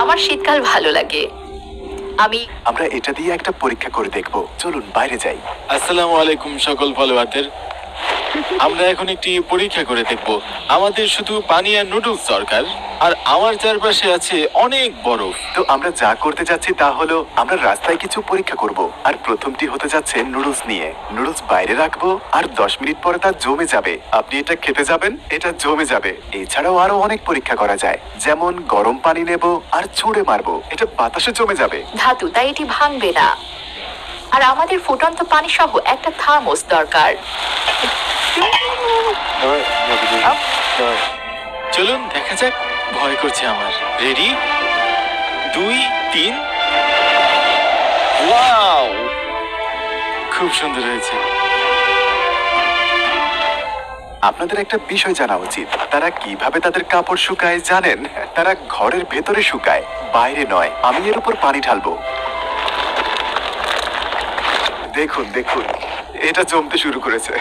আমার শীতকাল ভালো লাগে। আমরা এটা দিয়ে একটা পরীক্ষা করে দেখব। চলুন বাইরে যাই। আসসালামু আলাইকুম সকল ফলোয়ারদের। আমরা এখন একটি পরীক্ষা করে দেখব। আমাদের শুধু পানি আর নুডলস দরকার, আর আমার চারপাশে আছে অনেক বরফ। তো আমরা যা করতে যাচ্ছি তা হলো আমরা রাস্তায় কিছু পরীক্ষা করব। আর প্রথমটি হতে যাচ্ছে নুডলস নিয়ে। নুডলস বাইরে রাখবো আর 10 মিনিট পরে তা জমে যাবে। আপনি এটা খেতে যাবেন, এটা জমে যাবে। এছাড়াও আরো অনেক পরীক্ষা করা যায়, যেমন গরম পানি নেব আর ছুঁড়ে মারবো, এটা বাতাসে জমে যাবে। ধাতু, তাই এটি ভাঙবে না। আর আমাদের ফুটন্ত পানি সহ একটা থার্মোস দরকার। চলুন দেখা যাক। ভয় করছে আমার। রেডি, 2, 3। ওয়াও, খুব সুন্দর হয়েছে। আপনাদের একটা বিষয় জানা উচিত, তারা কিভাবে তাদের কাপড় শুকায় জানেন? তারা ঘরের ভেতরে শুকায়, বাইরে নয়। আমি এর উপর পানি ঢালবো। দেখুন দেখুন, এটা জমতে শুরু করেছে।